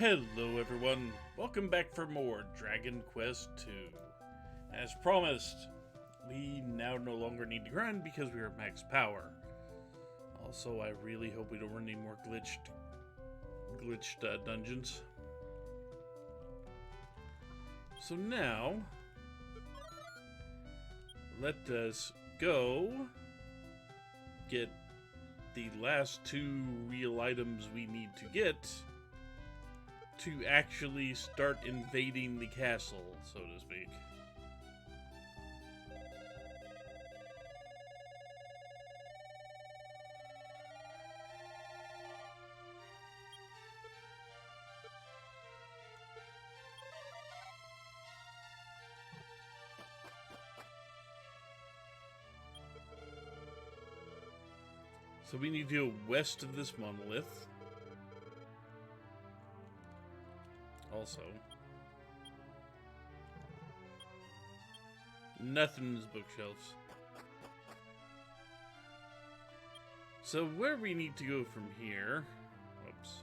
Hello everyone, welcome back for more Dragon Quest II. As promised, we now no longer need to grind because we are at max power. Also, I really hope we don't run any more glitched dungeons. So now, let us go get the last two real items we need to get to actually start invading the castle, so to speak. So we need to go west of this monolith. Also, nothing in his bookshelves. So where we need to go from here, whoops,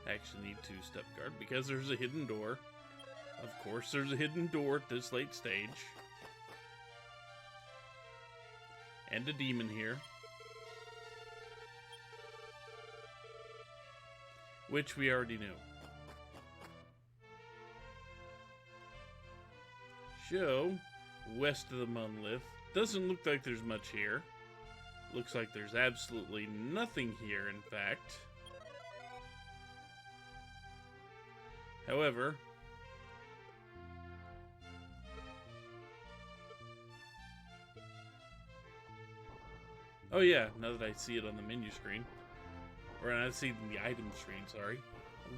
I actually need to step guard because there's a hidden door. Of course there's a hidden door at this late stage. And a demon here. Which we already knew. So, west of the monolith. Doesn't look like there's much here. Looks like there's absolutely nothing here, in fact. However, oh yeah, now that I see it on the menu screen. Or I see it in the item screen, sorry.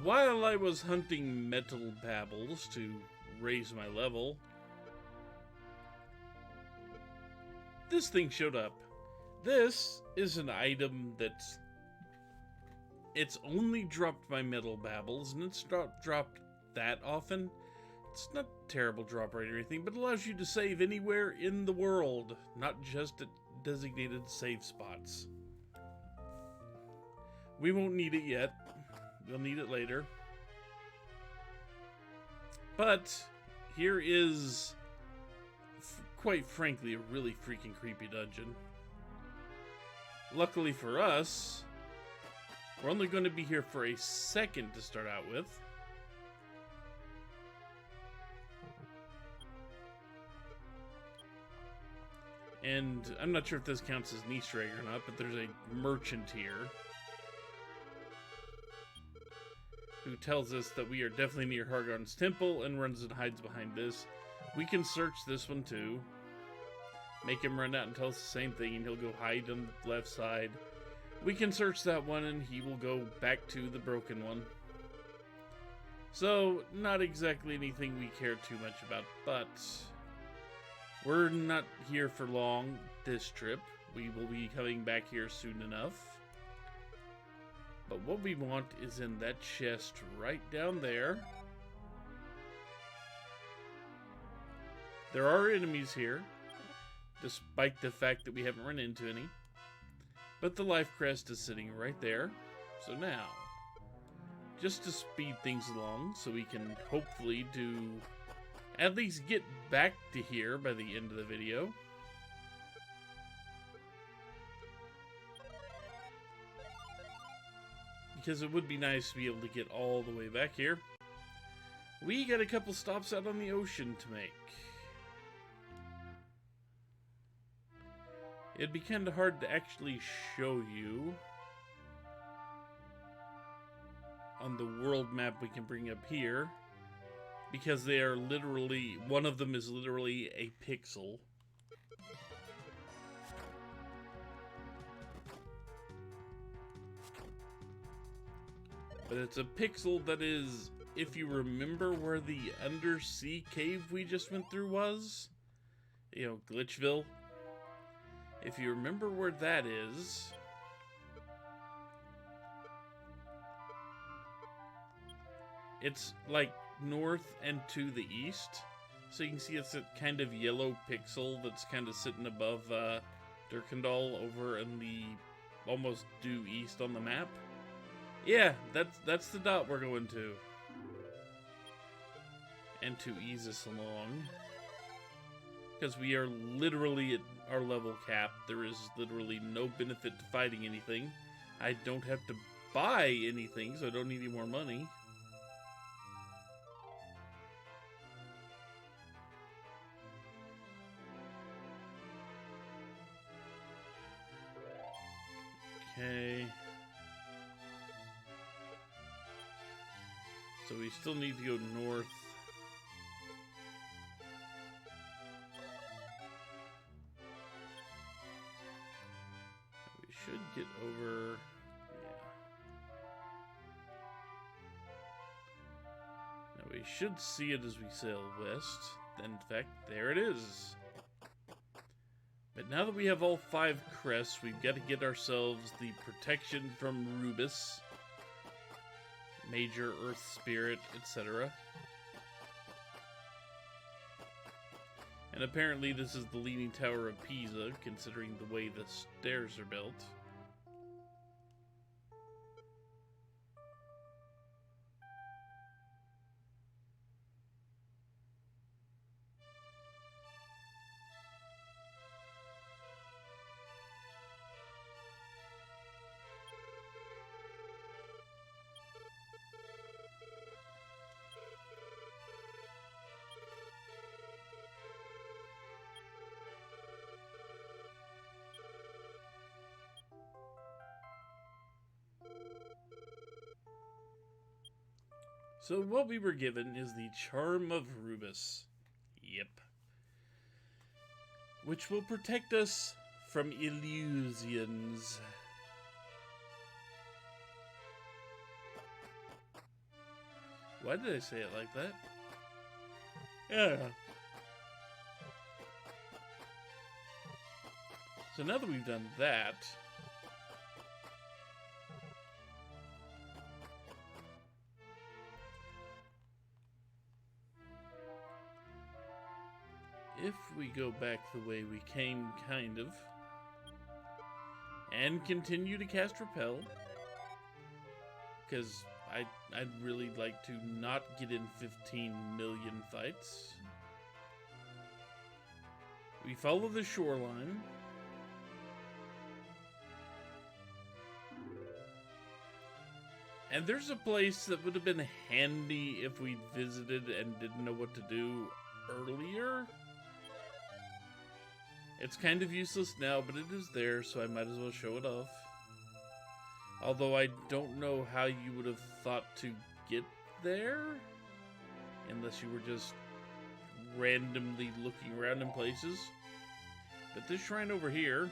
While I was hunting metal babbles to raise my level, this thing showed up. This is an item it's only dropped by metal babbles, and it's not dropped that often. It's not a terrible drop rate or anything, but allows you to save anywhere in the world, not just at designated save spots. We won't need it yet. We'll need it later. But here is, quite frankly, a really freaking creepy dungeon. Luckily for us, we're only going to be here for a second to start out with. And I'm not sure if this counts as an Easter egg or not, but there's a merchant here who tells us that we are definitely near Hargon's temple and runs and hides behind this. We can search this one too. Make him run out and tell us the same thing, and he'll go hide on the left side. We can search that one and he will go back to the broken one. So, not exactly anything we care too much about, but we're not here for long this trip. We will be coming back here soon enough. But what we want is in that chest right down there. There are enemies here, despite the fact that we haven't run into any. But the life crest is sitting right there. So now, just to speed things along so we can hopefully at least get back to here by the end of the video. Because it would be nice to be able to get all the way back here. We got a couple stops out on the ocean to make. It'd be kind of hard to actually show you on the world map we can bring up here, because they are literally, one of them is literally a pixel. But it's a pixel that is, if you remember where the undersea cave we just went through was, you know, Glitchville. If you remember where that is, it's like north and to the east. So you can see it's a kind of yellow pixel that's kind of sitting above Durkendal over in the almost due east on the map. Yeah, that's the dot we're going to. And to ease us along, because we are literally at our level cap, there is literally no benefit to fighting anything. I don't have to buy anything, so I don't need any more money. Okay. So we still need to go north. We should get over... yeah. Now we should see it as we sail west. In fact, there it is. But now that we have all 5 crests, we've got to get ourselves the protection from Rubus, Major Earth Spirit, etc. And apparently this is the Leaning Tower of Pisa, considering the way the stairs are built. So what we were given is the Charm of Rubus. Yep. Which will protect us from illusions. Why did I say it like that? Yeah. So now that we've done that... if we go back the way we came, kind of, and continue to cast Repel, because I'd really like to not get in 15 million fights. We follow the shoreline. And there's a place that would have been handy if we visited and didn't know what to do earlier. It's kind of useless now, but it is there, so I might as well show it off. Although I don't know how you would have thought to get there, unless you were just randomly looking around in places. But this shrine over here,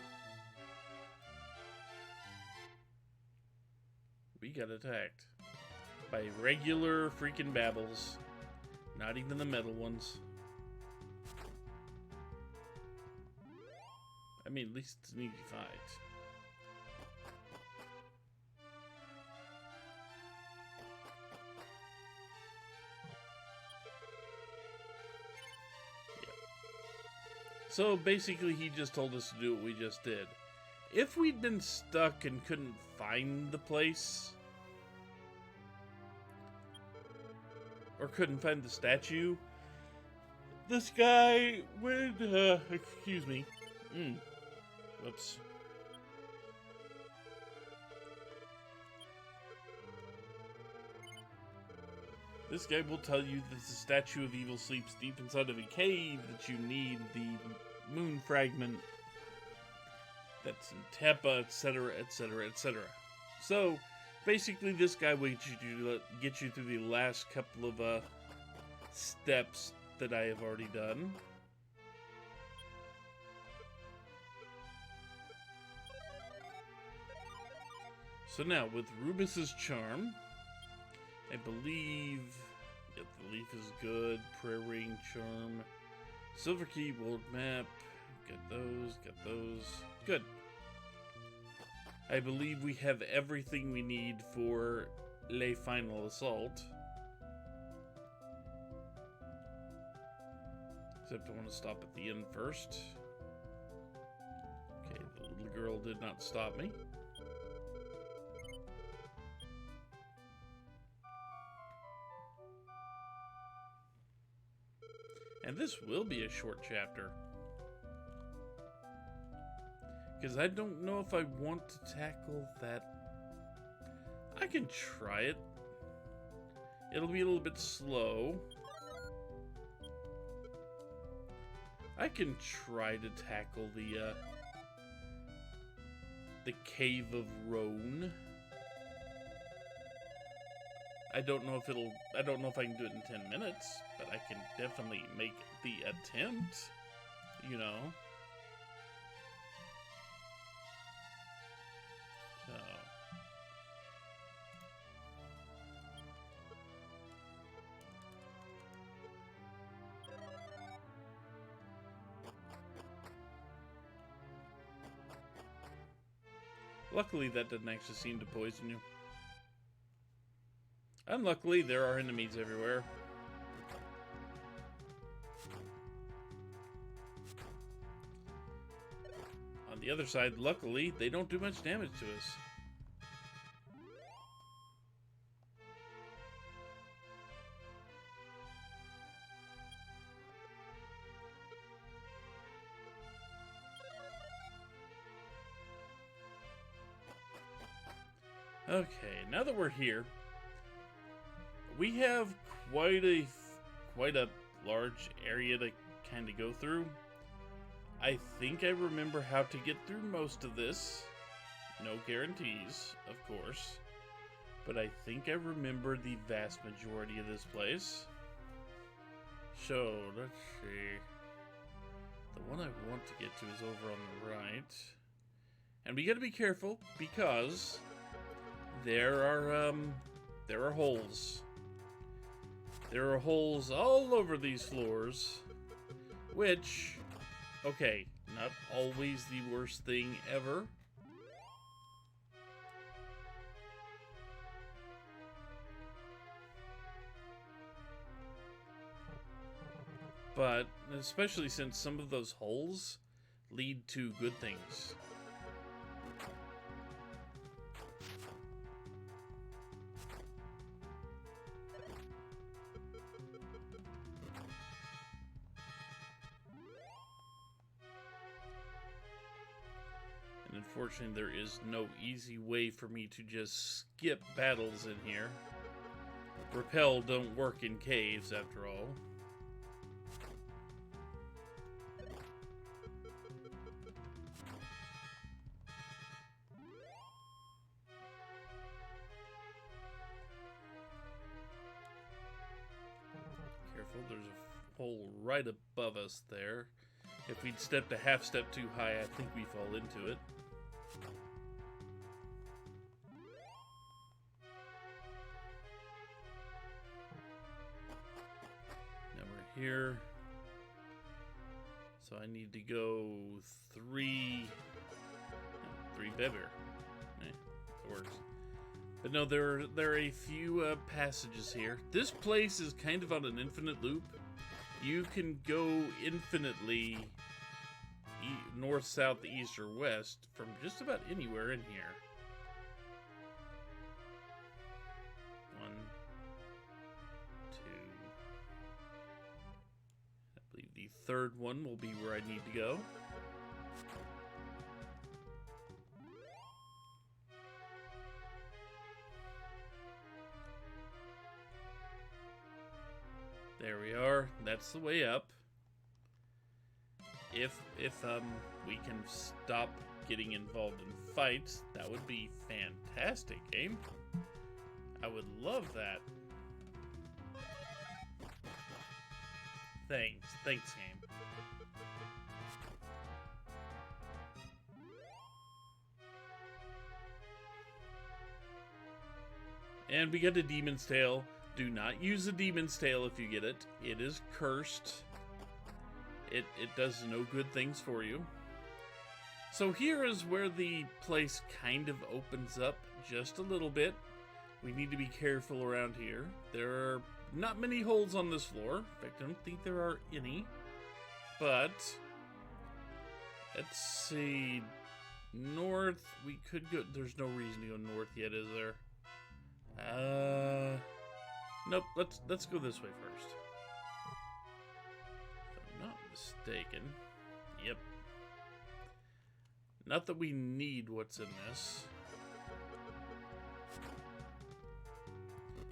we got attacked by regular freaking babbles, not even the metal ones. I mean, at least it's an easy fight. Yeah. So basically, he just told us to do what we just did. If we'd been stuck and couldn't find the place, or couldn't find the statue, this guy would, excuse me. Whoops. This guy will tell you that the Statue of Evil sleeps deep inside of a cave, that you need the moon fragment that's in Tepa, etc., etc., etc. So, basically, this guy will get you through the last couple of steps that I have already done. So now, with Rubus's charm, I believe, yep, the leaf is good, prayer ring, charm, silver key, world map, got those, good. I believe we have everything we need for Le Final Assault. Except I want to stop at the end first. Okay, the little girl did not stop me. And this will be a short chapter. Because I don't know if I want to tackle that. I can try it. It'll be a little bit slow. I can try to tackle the Cave of Roan. I don't know if I can do it in 10 minutes, but I can definitely make the attempt, you know. So. Luckily, that doesn't actually seem to poison you. Unluckily, there are enemies everywhere. On the other side, luckily, they don't do much damage to us. Okay, now that we're here, we have quite a large area to kind of go through. I think I remember how to get through most of this. No guarantees, of course. But I think I remember the vast majority of this place. So, let's see. The one I want to get to is over on the right. And we gotta be careful because there are holes. There are holes all over these floors, which, okay, not always the worst thing ever. But, especially since some of those holes lead to good things. And unfortunately, there is no easy way for me to just skip battles in here. Repel don't work in caves, after all. Careful, there's a hole right above us there. If we'd stepped a half step too high, I think we fall into it. Now we're here. So I need to go three better. It works. But no, there are a few passages here. This place is kind of on an infinite loop. You can go infinitely north, south, east, or west from just about anywhere in here. 1, 2. I believe the third one will be where I need to go. There we are. That's the way up. If we can stop getting involved in fights, that would be fantastic, game. I would love that. Thanks, game. And we got a Demon's Tail. Do not use the Demon's Tail if you get it. It is cursed. It does no good things for you. So here is where the place kind of opens up just a little bit. We need to be careful around here. There are not many holes on this floor. In fact, I don't think there are any. But let's see. North, we could go. There's no reason to go north yet, is there? Nope, let's go this way first. mistaken. Yep. Not that we need what's in this.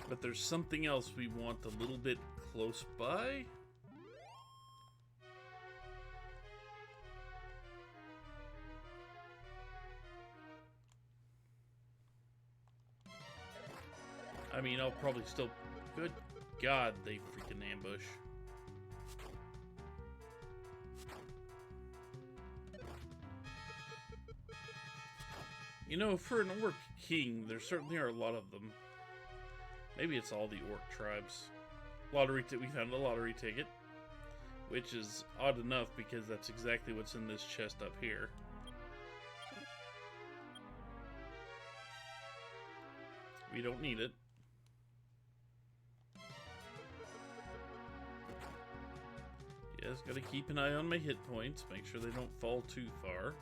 But there's something else we want a little bit close by. I mean, I'll probably still... Good God, they freaking ambush. You know, for an orc king, there certainly are a lot of them. Maybe it's all the orc tribes. We found a lottery ticket, which is odd enough because that's exactly what's in this chest up here. We don't need it. Yes, gotta keep an eye on my hit points, make sure they don't fall too far.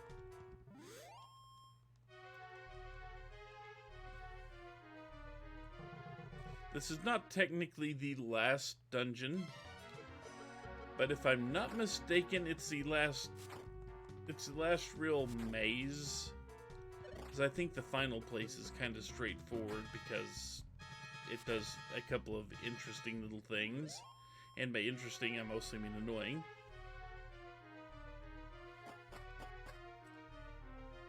This is not technically the last dungeon, but if I'm not mistaken, it's the last real maze. Because I think the final place is kind of straightforward because it does a couple of interesting little things. And by interesting, I mostly mean annoying.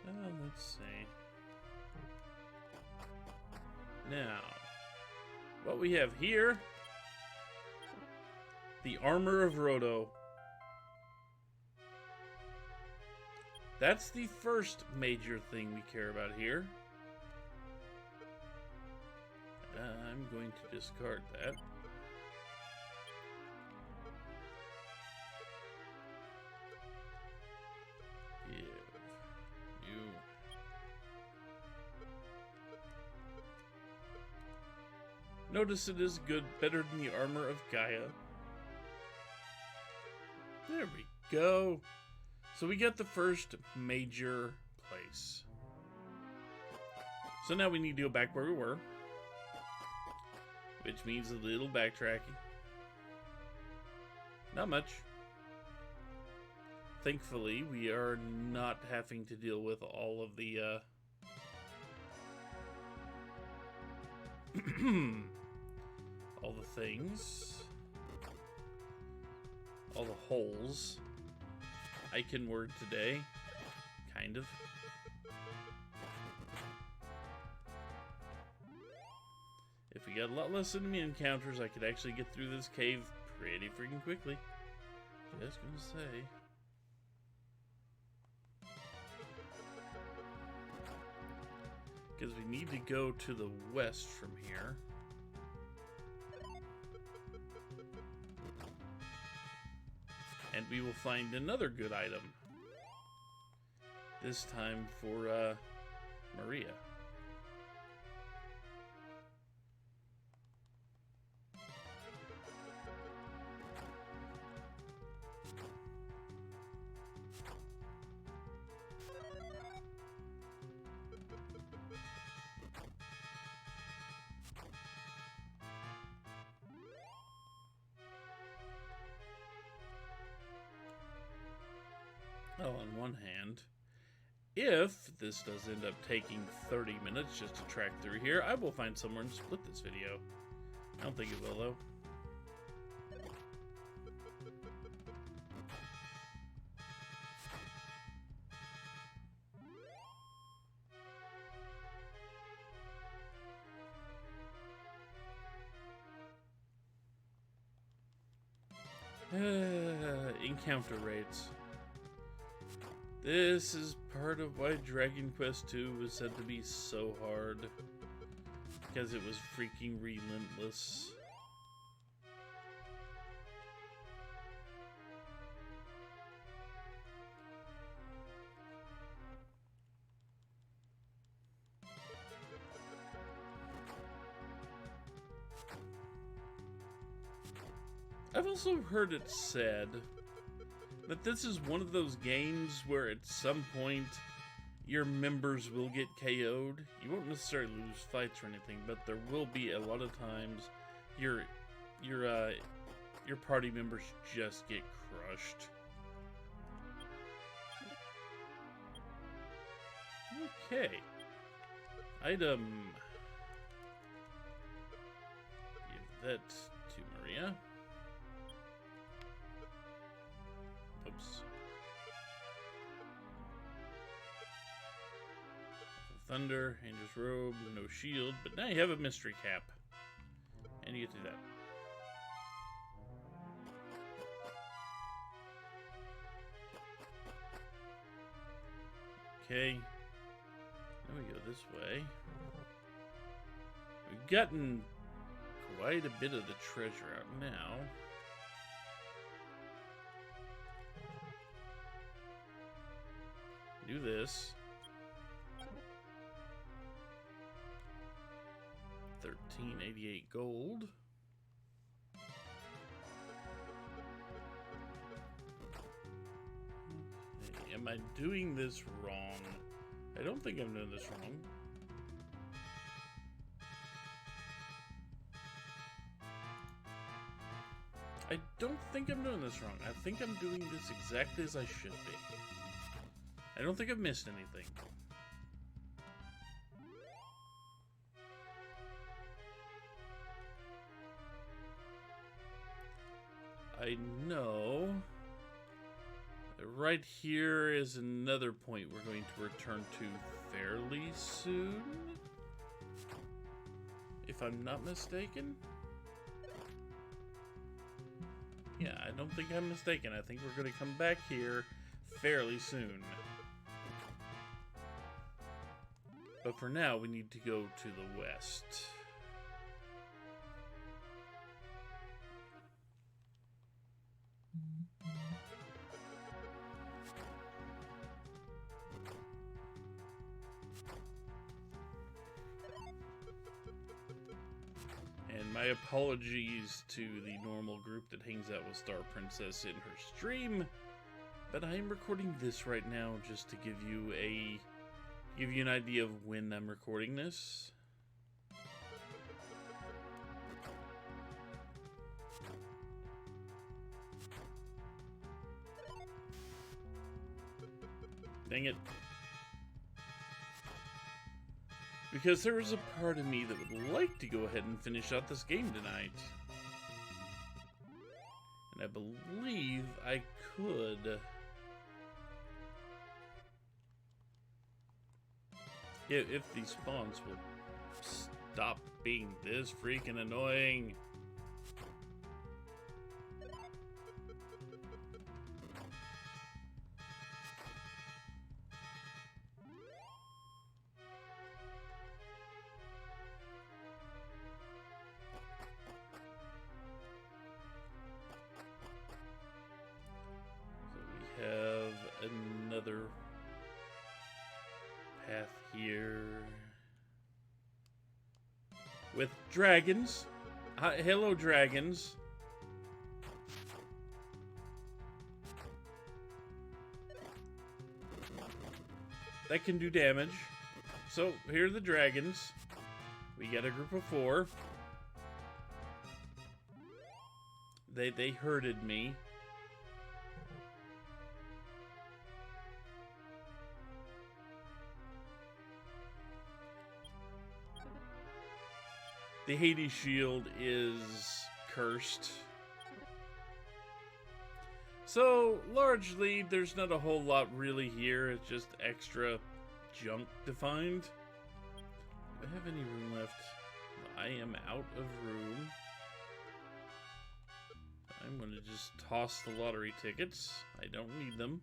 Let's see. Now, what we have here, the Armor of Roto. That's the first major thing we care about here. I'm going to discard that. Notice it is good, better than the Armor of Gaia. There we go. So we got the first major place. So now we need to go back where we were, which means a little backtracking. Not much. Thankfully, we are not having to deal with all of the all the things, all the holes. I can word today, kind of. If we got a lot less enemy encounters, I could actually get through this cave pretty freaking quickly. Just gonna say. Because we need to go to the west from here. And we will find another good item. This time for Maria. Well, on one hand, if this does end up taking 30 minutes just to track through here, I will find somewhere and split this video. I don't think it will, though. Encounter rates. This is part of why Dragon Quest II was said to be so hard. Because it was freaking relentless. I've also heard it said that this is one of those games where at some point your members will get KO'd. You won't necessarily lose fights or anything, but there will be a lot of times your party members just get crushed. Okay. Item. Give that to Maria. Oops. Thunder, Angel's Robe, no shield, but now you have a mystery cap. And you get to do that. Okay. Now we go this way. We've gotten quite a bit of the treasure out now. Do this. 1388 gold. Okay, am I doing this wrong? I don't think I'm doing this wrong. I don't think I'm doing this wrong. I think I'm doing this exactly as I should be. I don't think I've missed anything. I know right here is another point we're going to return to fairly soon, if I'm not mistaken. Yeah, I don't think I'm mistaken. I think we're going to come back here fairly soon. But for now, we need to go to the west. And my apologies to the normal group that hangs out with Star Princess in her stream, but I am recording this right now just to give you an idea of when I'm recording this. Dang it. Because there was a part of me that would like to go ahead and finish out this game tonight. And I believe I could. If these spawns will stop being this freaking annoying. Have another path here with dragons. Hello, dragons. That can do damage. So here are the dragons. We got a group of 4. They hurted me. The Hades shield is cursed. So, largely, there's not a whole lot really here. It's just extra junk to find. Do I have any room left? I am out of room. I'm going to just toss the lottery tickets. I don't need them.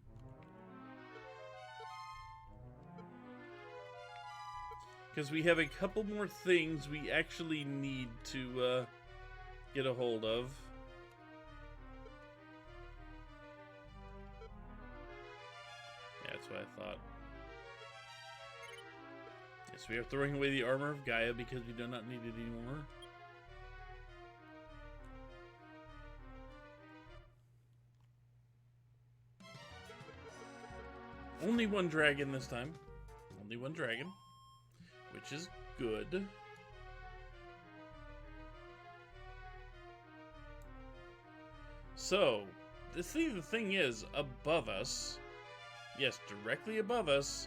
Because we have a couple more things we actually need to get a hold of. Yeah, that's what I thought. Yes, we are throwing away the armor of Gaia because we do not need it anymore. Only one dragon this time. Only one dragon. Which is good. So, the thing is, above us, yes, directly above us,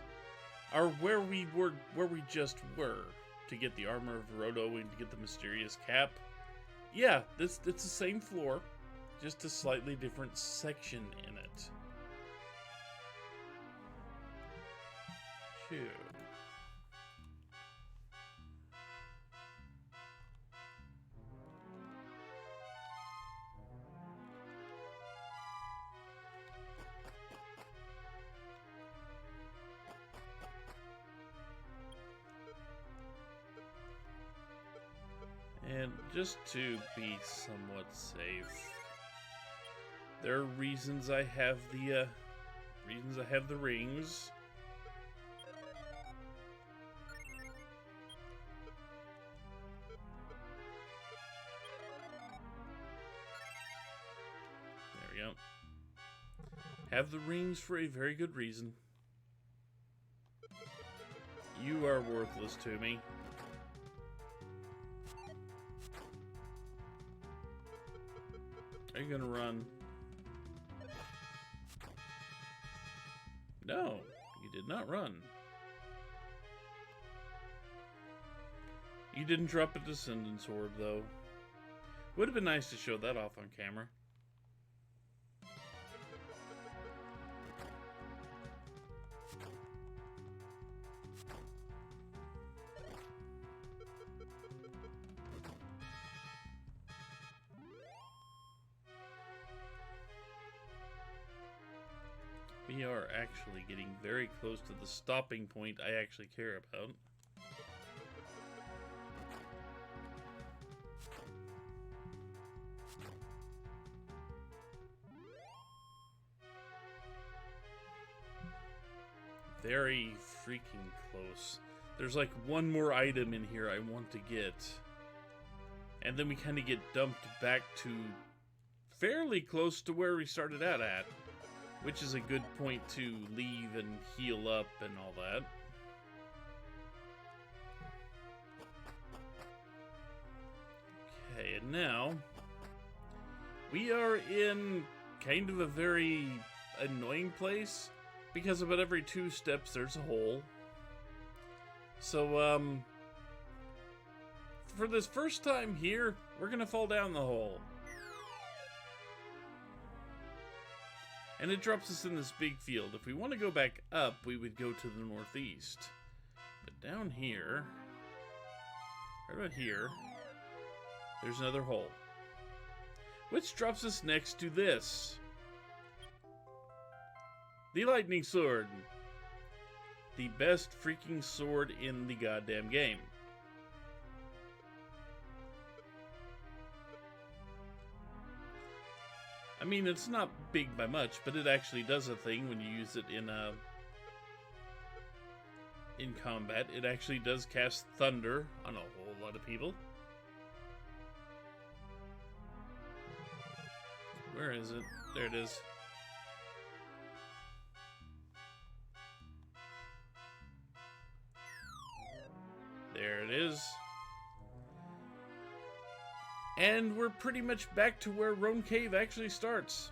are where we just were, to get the armor of Roto and to get the mysterious cap. Yeah, it's the same floor, just a slightly different section in it. Phew. And just to be somewhat safe, there are reasons I have the rings. There we go. Have the rings for a very good reason. You are worthless to me. Are you gonna run? No, you did not run. You didn't drop a Descendant's Orb, though. Would have been nice to show that off on camera. We are actually getting very close to the stopping point I actually care about. Very freaking close. There's like one more item in here I want to get. And then we kind of get dumped back to fairly close to where we started out at. Which is a good point to leave and heal up and all that. Okay, and now we are in kind of a very annoying place because about every 2 steps there's a hole. So, for this first time here, we're gonna fall down the hole. And it drops us in this big field. If we want to go back up, we would go to the northeast. But down here, right about here, there's another hole. Which drops us next to this. The Lightning Sword. The best freaking sword in the goddamn game. I mean, it's not big by much, but it actually does a thing when you use it in combat. It actually does cast thunder on a whole lot of people. Where is it? There it is. There it is. And we're pretty much back to where Roan Cave actually starts.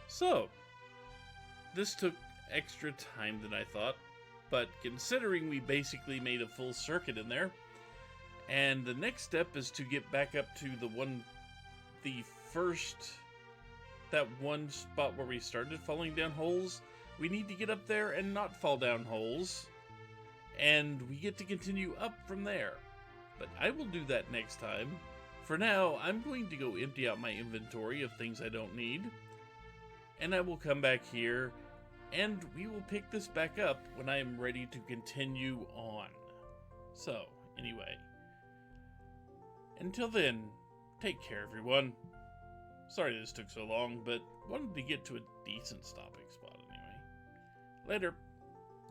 So, this took extra time than I thought, but considering we basically made a full circuit in there, and the next step is to get back up to that one spot where we started falling down holes. We need to get up there and not fall down holes. And we get to continue up from there. But I will do that next time. For now, I'm going to go empty out my inventory of things I don't need. And I will come back here, and we will pick this back up when I am ready to continue on. So, anyway. Until then, take care, everyone. Sorry this took so long, but wanted to get to a decent stopping spot anyway. Later.